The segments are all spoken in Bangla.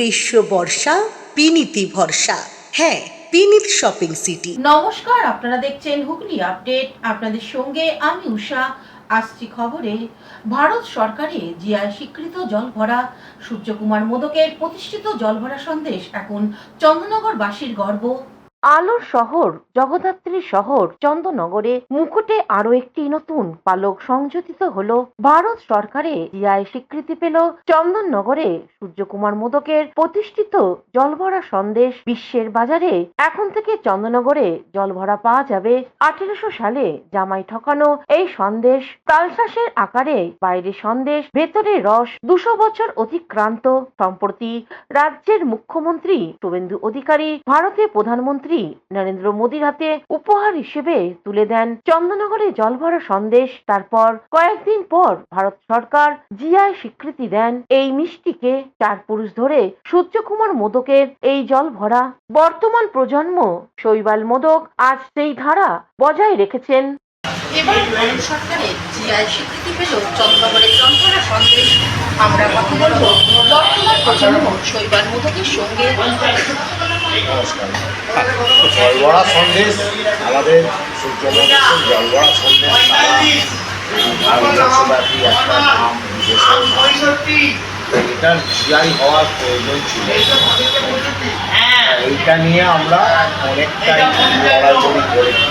গ্রীষ্ম বর্ষা পিনিতি ভরসা। হ্যাঁ, পিনিত শপিং সিটি। নমস্কার, আপনারা দেখছেন হুগলি আপডেট। আপনাদের সঙ্গে আমি উষা। আসছি খবরে। ভারত সরকারের জিআই স্বীকৃত জলভরা সূর্যকুমার মোদকের প্রতিষ্ঠিত জলভরা সন্দেশ এখন চন্দননগরবাসীর গর্ব। আলোর শহর, জগদ্ধাত্রী শহর চন্দননগরে মুকুটে আরো একটি নতুন পালক সংযোজিত হলো। ভারত সরকারে জিআই স্বীকৃতি পেল চন্দননগরে সূর্যকুমার মোদকের প্রতিষ্ঠিত জলভরা সন্দেশ। বিশ্বের বাজারে এখন থেকে চন্দননগরে জলভরা পাওয়া যাবে। 1800 সালে জামাই ঠকানো এই সন্দেশ তালশাঁসের আকারে, বাইরে সন্দেশ, ভেতরে রস। 200 বছর অতিক্রান্ত। সম্প্রতি রাজ্যের মুখ্যমন্ত্রী শুভেন্দু অধিকারী ভারতের প্রধানমন্ত্রী নরেন্দ্র মোদীর হাতে উপহার হিসেবে তুলে দেন চন্দননগরে জলভরা সন্দেশ। তারপর কয়েকদিন পর ভারত সরকার জিআই স্বীকৃতি দেন এই মিষ্টিকে। 4 পুরুষ ধরে সূর্যকুমার মোদকের এই জলভরা। বর্তমান প্রজন্ম শৈবাল মোদক আজ সেই ধারা বজায় রেখেছেন। এবার ভারত সরকারের জিআই স্বীকৃতি পেল চন্দননগরের জলভরা সন্দেশ। আমরা কথা বলবো বর্তমান প্রজন্ম শৈবাল মোদকের সঙ্গে। জলভরা সন্দেশ আমাদের সূর্যমন্দিরের জলভরা সন্দেশ ভারতবর্ষব্যাপী একটা নাম, বিদেশের এটার জিআই হওয়ার প্রয়োজন ছিল। এইটা নিয়ে আমরা অনেকটাই লড়াইড়ি করেছি।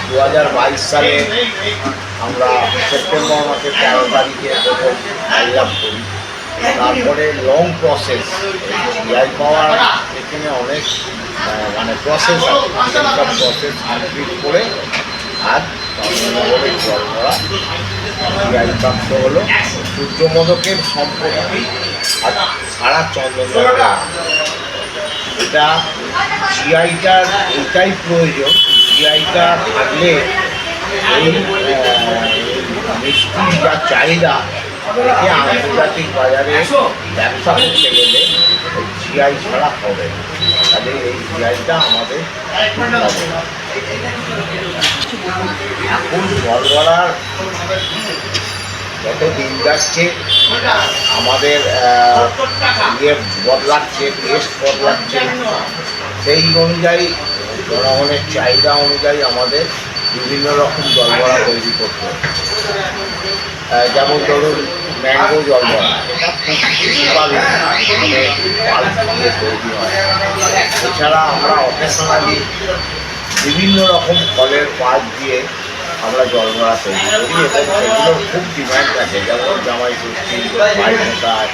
2022 সালে আমরা সেপ্টেম্বর মাসের 13 তারিখে প্রথম আইলাভ করি। তারপরে লং প্রসেস জিআই পাওয়ার এখানে অনেক প্রসেস আছে। সেই সব প্রসেস কমপ্লিট করে আজ চন্দননগরের জলভরা জিআই প্রাপ্ত হলো। সূর্যমোদকের সম্পত্তি আর সারা চন্দননগর। এটা জিআইটার এইটাই প্রয়োজন। জিআইটা থাকলে এই মিষ্টির যা চাহিদা একে আন্তর্জাতিক বাজারে ব্যবসা করতে গেলে জিআই ছাড়া হবে। তাহলে এই জিআইটা আমাদের এখন জলভরার যত দিন যাচ্ছে আমাদের ইয়ে বদলাচ্ছে, টেস্ট বদলাচ্ছে। সেই অনুযায়ী জনগণের চাহিদা অনুযায়ী আমাদের বিভিন্ন রকম জলভরা তৈরি করতে হবে। যেমন ধরুন ম্যাঙ্গো জলভরা, এটা খুব দিয়ে তৈরি হয়। এছাড়া আমরা অকেশনালি বিভিন্ন রকম ফলের পাত দিয়ে আমরা জলভরা তৈরি করি এবং সেগুলোর খুব ডিমান্ড আছে। যেমন জামাই ষষ্ঠী, ভাইফোঁটায়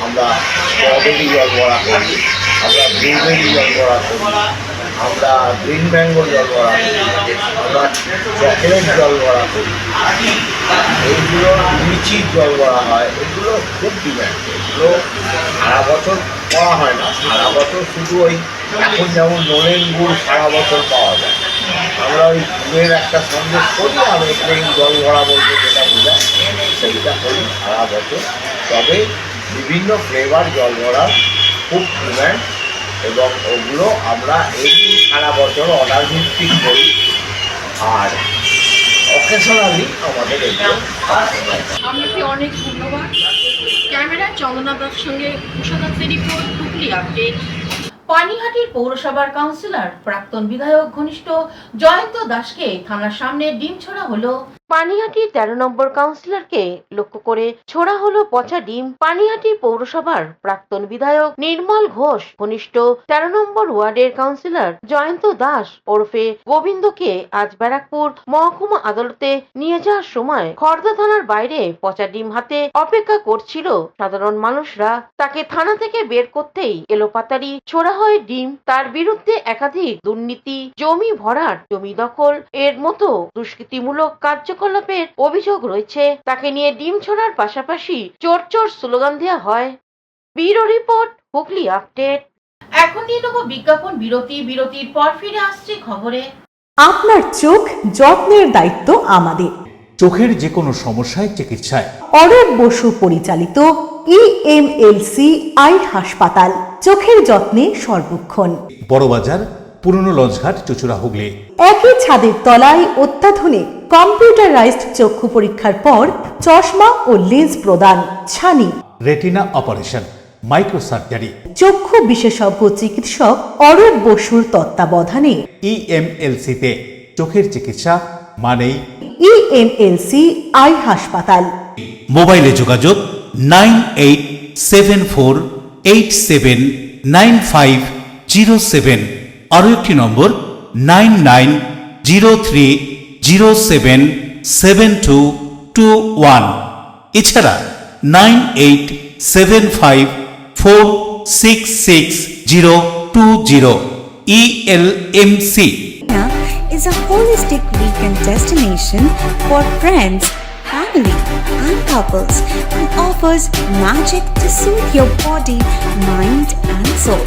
আমরা স্ট্রবেরি জলভরা করি, আমরা ব্লুবেরি জলভরা করি, আমরা গ্রিন ম্যাঙ্গো জলভরা করি, আমরা চকলেট জলভরা করি। এইগুলো লিচির জলভরা হয়। এগুলো খুব ডিমান্ড। এগুলো সারা বছর করা হয় না। সারা বছর শুধু ওই এখন যেমন নলেন গুড় সারা বছর পাওয়া যায়, আমরা ওই গুড়ের একটা সন্দেশ করি আর ওই জলভরা বলতে যেটা বোঝায় সেইটা করি সারা বছর। তবে বিভিন্ন ফ্লেভার জলভরার খুব ডিমান্ড এবং ওগুলো আমরা এমনি সারা বছর অর্ডার ভিত্তিক করি আর অকেশনালি আমাদের এগুলো। আপনাকে অনেক ধন্যবাদ। ক্যামেরা চন্দনাদার সঙ্গে উষাদাত্রের রিপোর্ট, হুগলি আপডেট। পানিহাটির পৌরসভার কাউন্সিলর প্রাক্তন বিধায়ক ঘনিষ্ঠ জয়ন্ত দাসকে থানার সামনে ডিম ছোড়া হলো। পানিহাটির 13 নম্বর কাউন্সিলরকে লক্ষ্য করে ছোড়া হলো পচা ডিম। পানিহাটি পৌরসভার প্রাক্তন বিধায়ক নির্মল ঘোষ ঘনিষ্ঠ 13 নম্বর ওয়ার্ডের কাউন্সিলর জয়ন্ত দাস ওরফে গোবিন্দকে আজ ব্যারাকপুর মহকুমা আদালতে নিয়ে যাওয়ার সময় খড়দা থানার বাইরে পচা ডিম হাতে অপেক্ষা করছিল সাধারণ মানুষরা। তাকে থানা থেকে বের করতেই এলোপাতাড়ি ছোড়া হয় ডিম। তার বিরুদ্ধে একাধিক দুর্নীতি, জমি ভরাট, জমি দখল এর মতো দুষ্কৃতিমূলক কার্যকলাপের অভিযোগ রয়েছে। তাকে নিয়ে ডিম ছোড়ার পাশাপাশি চোর চোর স্লোগান দেওয়া হয়। Bureau report, Hooghly update. এখন নিয়ে নেব বিজ্ঞাপন বিরতি। বিরতির পর ফিরে আসছে খবরে। আপনার চোখ যত্নের দায়িত্ব আমাদের। চোখের যে কোনো সমস্যায় চিকিৎসায় অরূপ বসু পরিচালিত ইএমএলসি আই হাসপাতাল, চোখের যত্নে সর্বক্ষণ। বড়বাজার, পুরনো লঞ্চঘাট, চুচুড়া, হুগলি। একই ছাদের তলায় অত্যাধুনিক কম্পিউটারাইজড চক্ষু পরীক্ষার পর চশমা ও লেন্স প্রদান। ছানি রেটিনা অপারেশন, মাইক্রোসার্জারি, চক্ষু বিশেষজ্ঞ চিকিৎসক অরূপ বসুর তত্ত্বাবধানে ইএমএলসিতে চোখের চিকিৎসা মানেই ইএমএলসি আই হাসপাতাল। মোবাইলে যোগাযোগ 9874879507, আরও একটি নম্বর 9903077221, এছাড়া 9875466020 ইএলএমসি is a holistic weekend destination for friends, family, and couples and offers magic to soothe your body, mind, and soul.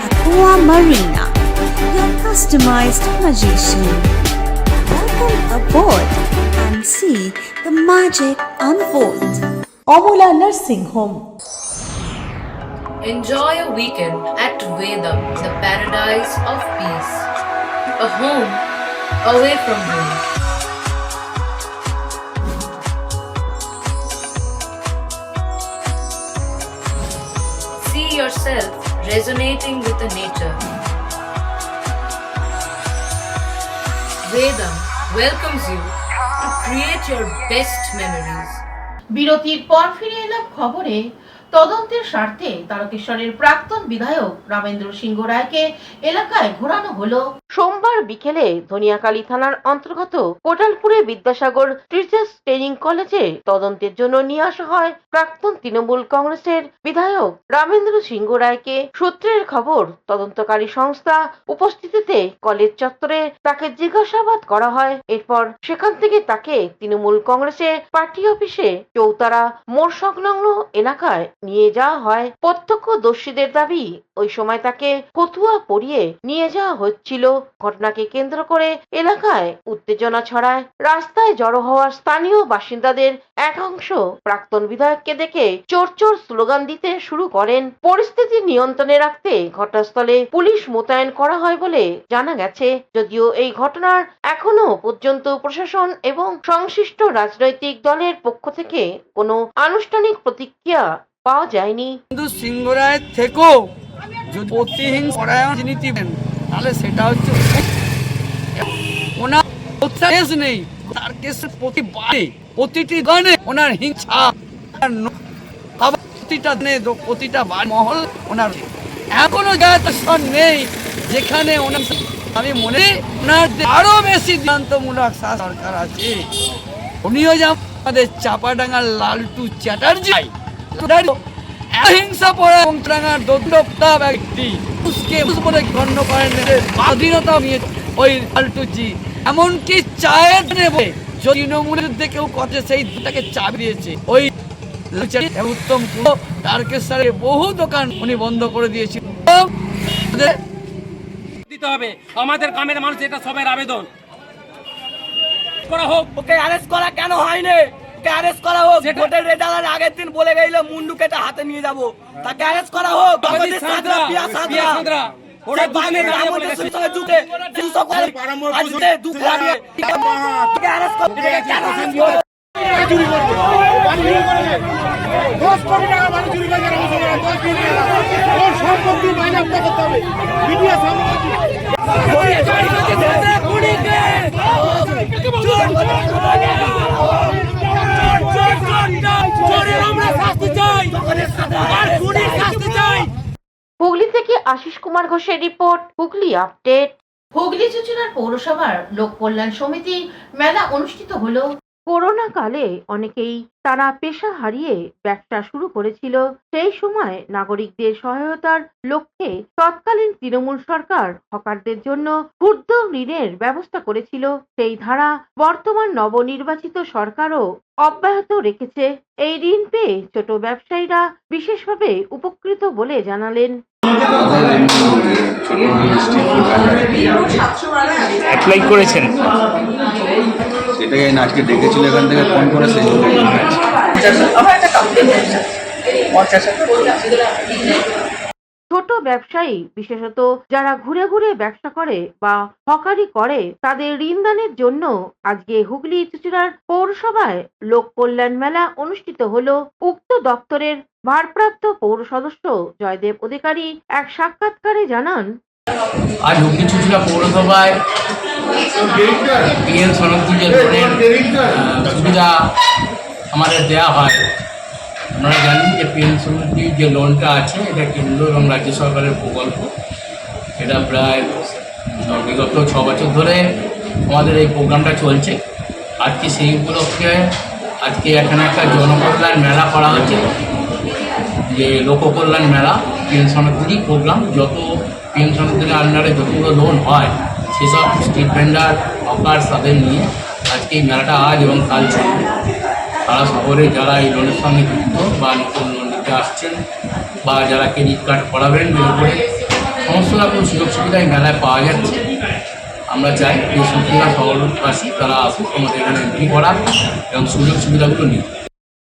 Aqua Marina, your customized magician. Welcome aboard and see the magic unfold. Amala nursing home. Enjoy a weekend at Vedam, the paradise of peace. A home away from home. See yourself resonating with the nature. Vedam welcomes you to create your best memories. বিরতির পর ফিরে এলাম খবরে। তদন্তের স্বার্থে তারকেশ্বরের প্রাক্তন বিধায়ক রামেন্দ্র সিংহ রায়কে এলাকায় ঘোরানো হলো। সোমবার বিকেলে ধনিয়াকালী থানার অন্তর্গত কোটালপুরে বিদ্যাসাগর টিচার্স ট্রেনিং কলেজে তদন্তের জন্য নিয়ে আসা হয় প্রাক্তন তৃণমূল কংগ্রেসের বিধায়ক রামেন্দ্র সিংহ রায়কে। সূত্রের খবর, তদন্তকারী সংস্থা উপস্থিতিতে কলেজ চত্বরে তাকে জিজ্ঞাসাবাদ করা হয়। এরপর সেখান থেকে তাকে তৃণমূল কংগ্রেসের পার্টি অফিসে চৌতারা মোড় সংলগ্ন এলাকায় নিয়ে যাওয়া হয়। প্রত্যক্ষদর্শীদের দাবি, ওই সময় তাকে ফতুয়া পরিয়ে নিয়ে যাওয়া হচ্ছিল। ঘটনাকে কেন্দ্র করে এলাকায় উত্তেজনা ছড়ায়। রাস্তায় জড়ো হওয়া স্থানীয় বাসিন্দাদের এক অংশ প্রাক্তন বিধায়ককে দেখে চোর চোর স্লোগান দিতে শুরু করেন। পরিস্থিতি নিয়ন্ত্রণে রাখতে ঘটনাস্থলে পুলিশ মোতায়েন করা হয় বলে জানা গেছে। যদিও এই ঘটনার এখনো পর্যন্ত প্রশাসন এবং সংশ্লিষ্ট রাজনৈতিক দলের পক্ষ থেকে কোনো আনুষ্ঠানিক প্রতিক্রিয়া পাওয়া যায়নি। কিন্তু সিংহ রায়ের থেকেও যদি প্রতিহিংসা পরায়ণ রাজনীতি তাহলে সেটা হচ্ছে ওনার কেস নেই, তার কেসের প্রতিটি গানে ওনার হিংসা, প্রতিটা মহল ওনার এখনো জায়গা নেই যেখানে ওনার, আমি মনে ওনার আরো বেশি সিদ্ধান্তমূলক সরকার আছে। উনিও যেমন আমাদের চাপাডাঙ্গার লালটু চ্যাটার্জি হিংসা পড়া এবং দোদ্রপ্তা ব্যক্তি বলে গণ্য করেন, স্বাধীনতা নিয়ে ওই লালটুজি এমনকি চায়ের নেবে তৃণমূলের দিকেও কথা সেই দুটাকে চাপ দিয়েছে। ওই উত্তম তারকেশ্বরে বহু দোকান উনি বন্ধ করে দিয়েছিল। দিতে হবে আমাদের গ্রামের মানুষ, এটা সবের আবেদন করা হোক। ওকে অ্যারেস্ট করা কেন হয়নি? ওকে অ্যারেস্ট করা হোক। ভোটের রেজাল্টের আগের দিন বলে গেল মুন্ডু কেটে হাতে নিয়ে যাব, তাকে অ্যারেস্ট করা হোক। আমাদের সাদরা পিয়া সাদরা ওরা বাঙালি আমাদের সঙ্গে যুগে সকল আজকে দুঃখ লাগে, তাকে অ্যারেস্ট করতে কেন চুরি করবে? বাড়ি চুরি করবে, 10 কোটি টাকা বাড়ি চুরি করে 10 কোটি টাকা ওর সম্পত্তি মাইনে করতে হবে। মিডিয়া সামনে হুগলি থেকে আশিস কুমার ঘোষের রিপোর্ট, হুগলি আপডেট। হুগলি চুচুড়ার পৌরসভার লোক কল্যাণ সমিতি মেলা অনুষ্ঠিত হলো। করোনা কালে অনেকেই তারা পেশা হারিয়ে ব্যবসা শুরু করেছিল। সেই সময় নাগরিকদের সহায়তার লক্ষ্যে তৎকালীন তৃণমূল সরকার হকারদের জন্য ক্ষুদ্র ঋণের ব্যবস্থা করেছিল। সেই ধারা বর্তমান নবনির্বাচিত সরকারও অব্যাহত রেখেছে। এই ঋণ পেয়ে ছোট ব্যবসায়ীরা বিশেষভাবে উপকৃত বলে জানালেন। অ্যাপ্লাই করেছেন, সেটাকে আজকে ডেকেছিল এখান থেকে ফোন করে সেই ছোট ব্যবসায়ী বিশেষত যারা ঘুরে ঘুরে ব্যবসা করে বা হকারি করে তাদের ঋণদানের জন্য আজকে হুগলি চুঁচুড়ার পৌরসভায় লোক কল্যাণ মেলা অনুষ্ঠিত হলো। উক্ত দপ্তরের ভারপ্রাপ্ত পৌর সদস্য জয়দেব অধিকারী এক সাক্ষাৎকারে জানান, আজ হুগলি চুঁচুড়া পৌরসভায় পিএম সনদী যে লোনের সুবিধা আমাদের দেওয়া হয়। আপনারা জানেন যে পিএম সনদী যে লোনটা আছে এটা কেন্দ্র এবং রাজ্য সরকারের প্রকল্প। এটা প্রায় বিগত 6 বছর ধরে আমাদের এই প্রোগ্রামটা চলছে। আজকে সেই উপলক্ষে আজকে এখানে একটা জনকল্যাণ মেলা করা হচ্ছে, যে লোককল্যাণ মেলা পিএম সনদী প্রোগ্রাম। যত পিএম সনদীর আন্ডারে যতগুলো লোন হয় সেসব স্ট্রিট ভেন্ডার হকার তাদের নিয়ে আজকে এই মেলাটা আজ এবং কাল চলবে। সারা শহরে যারা এই লোনের সঙ্গে যুক্ত বা নতুন লোন নিতে আসছেন বা যারা ক্রেডিট কার্ড করাবেন করে সমস্ত রকম সুযোগ সুবিধা এই মেলায় পাওয়া যাচ্ছে। আমরা চাই যে সুবিধা শহরবাসী তারা আসুক আমাদের এখানে এন্ট্রি করা এবং সুযোগ সুবিধাগুলো নিই।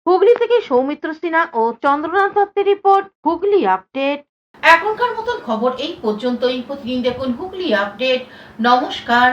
হুগলি থেকে সৌমিত্র সিনহা ও চন্দ্রনাথ দত্তের রিপোর্ট, হুগলি আপডেট। এখনকার মতন খবর এই পর্যন্তই। প্রতিদিন দেখুন হুগলি আপডেট। নমস্কার।